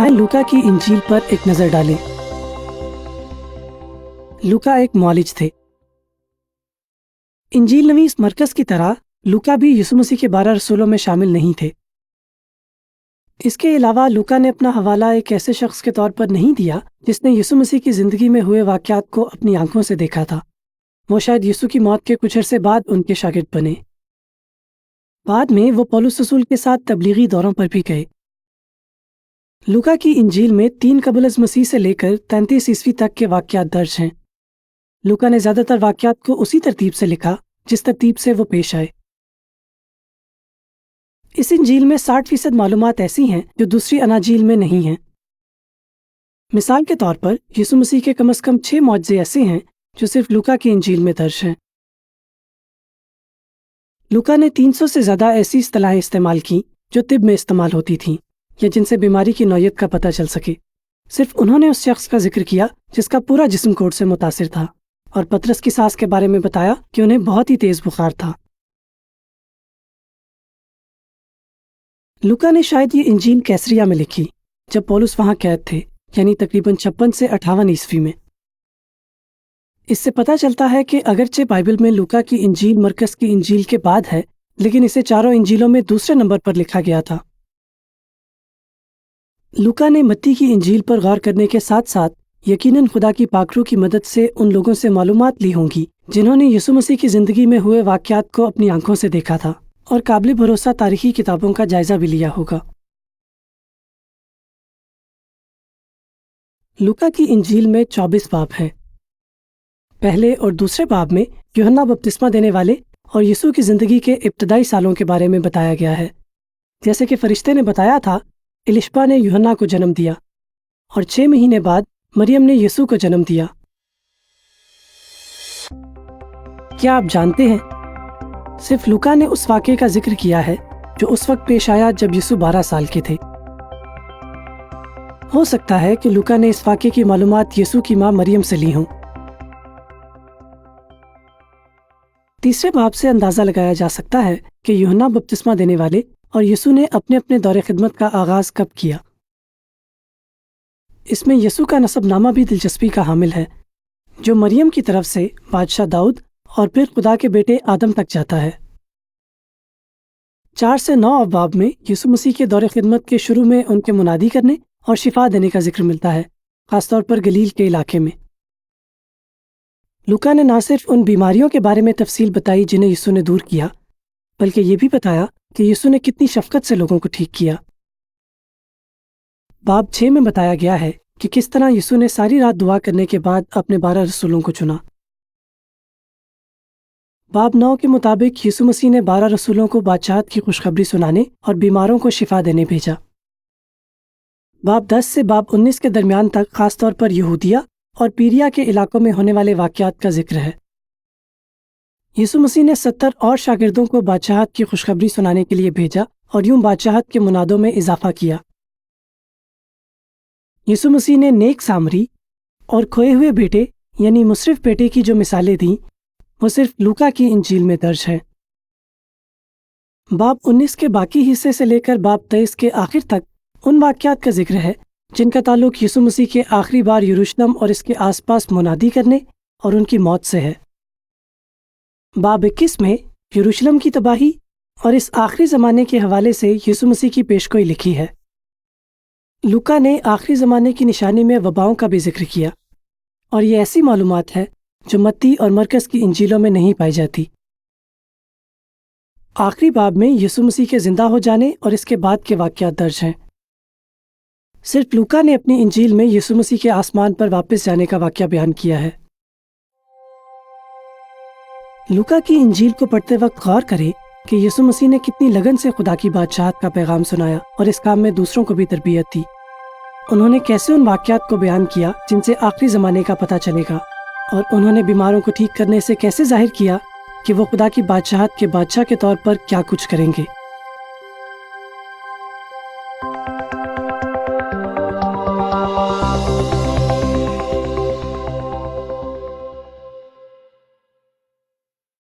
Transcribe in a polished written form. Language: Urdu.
آئے لوکا کی انجیل پر ایک نظر ڈالیں۔ لوکا ایک معالج تھے۔ انجیل نویس مرکز کی طرح لوکا بھی یسوع مسیح کے 12 رسولوں میں شامل نہیں تھے۔ اس کے علاوہ لوکا نے اپنا حوالہ ایک ایسے شخص کے طور پر نہیں دیا جس نے یسوع مسیح کی زندگی میں ہوئے واقعات کو اپنی آنکھوں سے دیکھا تھا۔ وہ شاید یسوع کی موت کے کچھ عرصے بعد ان کے شاگرد بنے۔ بعد میں وہ پولس رسول کے ساتھ تبلیغی دوروں پر بھی گئے۔ لوکا کی انجیل میں 3 قبل از مسیح سے لے کر 33 عیسوی تک کے واقعات درج ہیں۔ لوکا نے زیادہ تر واقعات کو اسی ترتیب سے لکھا جس ترتیب سے وہ پیش آئے۔ اس انجیل میں 60% معلومات ایسی ہیں جو دوسری اناجیل میں نہیں ہیں۔ مثال کے طور پر یسوع مسیح کے کم از کم 6 معجزے ایسے ہیں جو صرف لوکا کی انجیل میں درج ہیں۔ لوکا نے 300 سے زیادہ ایسی اصطلاحیں استعمال کیں جو طب میں استعمال ہوتی تھیں یا جن سے بیماری کی نوعیت کا پتہ چل سکے۔ صرف انہوں نے اس شخص کا ذکر کیا جس کا پورا جسم کوڑ سے متاثر تھا، اور پطرس کی سانس کے بارے میں بتایا کہ انہیں بہت ہی تیز بخار تھا۔ لوکا نے شاید یہ انجیل کیسریا میں لکھی جب پولس وہاں قید تھے، یعنی تقریباً 56 سے 58 عیسوی میں۔ اس سے پتہ چلتا ہے کہ اگرچہ بائبل میں لوکا کی انجیل مرکز کی انجیل کے بعد ہے، لیکن اسے چاروں انجیلوں میں دوسرے نمبر پر لکھا گیا تھا۔ لوکا نے متی کی انجیل پر غور کرنے کے ساتھ ساتھ یقیناً خدا کی پاک روح کی مدد سے ان لوگوں سے معلومات لی ہوں گی جنہوں نے یسوع مسیح کی زندگی میں ہوئے واقعات کو اپنی آنکھوں سے دیکھا تھا، اور قابل بھروسہ تاریخی کتابوں کا جائزہ بھی لیا ہوگا۔ لوکا کی انجیل میں 24 باب ہیں۔ پہلے اور دوسرے باب میں یوحنا بپتسمہ دینے والے اور یسوع کی زندگی کے ابتدائی سالوں کے بارے میں بتایا گیا ہے۔ جیسے کہ فرشتے نے بتایا تھا، الشبا نے یوحنا کو جنم دیا، اور 6 مہینے بعد مریم نے یسوع کو جنم دیا۔ کیا آپ جانتے ہیں، صرف لوکا نے اس واقعے کا ذکر کیا ہے جو اس وقت پیش آیا جب یسوع 12 سال کے تھے۔ ہو سکتا ہے کہ لوکا نے اس واقعے کی معلومات یسوع کی ماں مریم سے لی ہوں۔ تیسرے باب سے اندازہ لگایا جا سکتا ہے کہ یوحنا بپتسمہ دینے والے اور یسوع نے اپنے دور خدمت کا آغاز کب کیا۔ اس میں یسوع کا نسب نامہ بھی دلچسپی کا حامل ہے، جو مریم کی طرف سے بادشاہ داؤد اور پھر خدا کے بیٹے آدم تک جاتا ہے۔ 4 سے 9 ابواب میں یسوع مسیح کے دور خدمت کے شروع میں ان کے منادی کرنے اور شفا دینے کا ذکر ملتا ہے، خاص طور پر گلیل کے علاقے میں۔ لوکا نے نہ صرف ان بیماریوں کے بارے میں تفصیل بتائی جنہیں یسوع نے دور کیا، بلکہ یہ بھی بتایا کہ یسوع نے کتنی شفقت سے لوگوں کو ٹھیک کیا۔ باب 6 میں بتایا گیا ہے کہ کس طرح یسوع نے ساری رات دعا کرنے کے بعد اپنے 12 رسولوں کو چنا۔ باب 9 کے مطابق یسوع مسیح نے 12 رسولوں کو بادشاہت کی خوشخبری سنانے اور بیماروں کو شفا دینے بھیجا۔ باب 10 سے باب 19 کے درمیان تک خاص طور پر یہودیہ اور پیریا کے علاقوں میں ہونے والے واقعات کا ذکر ہے۔ یسوع مسیح نے 70 اور شاگردوں کو بادشاہت کی خوشخبری سنانے کے لیے بھیجا اور یوں بادشاہت کے منادوں میں اضافہ کیا۔ یسوع مسیح نے نیک سامری اور کھوئے ہوئے بیٹے یعنی مصرف بیٹے کی جو مثالیں دیں، وہ صرف لوکا کی انجیل میں درج ہیں۔ باب 19 کے باقی حصے سے لے کر باب 23 کے آخر تک ان واقعات کا ذکر ہے جن کا تعلق یسوع مسیح کے آخری بار یروشلم اور اس کے آس پاس منادی کرنے اور ان کی موت سے ہے۔ باب 21 میں یروشلم کی تباہی اور اس آخری زمانے کے حوالے سے یسوع مسیح کی پیشگوئی لکھی ہے۔ لوکا نے آخری زمانے کی نشانی میں وباؤں کا بھی ذکر کیا، اور یہ ایسی معلومات ہے جو متی اور مرکز کی انجیلوں میں نہیں پائی جاتی۔ آخری باب میں یسوع مسیح کے زندہ ہو جانے اور اس کے بعد کے واقعات درج ہیں۔ صرف لوکا نے اپنی انجیل میں یسوع مسیح کے آسمان پر واپس جانے کا واقعہ بیان کیا ہے۔ لوکا کی انجیل کو پڑھتے وقت غور کریں کہ یسوع مسیح نے کتنی لگن سے خدا کی بادشاہت کا پیغام سنایا اور اس کام میں دوسروں کو بھی تربیت دی۔ انہوں نے کیسے ان واقعات کو بیان کیا جن سے آخری زمانے کا پتہ چلے گا، اور انہوں نے بیماروں کو ٹھیک کرنے سے کیسے ظاہر کیا کہ وہ خدا کی بادشاہت کے بادشاہ کے طور پر کیا کچھ کریں گے۔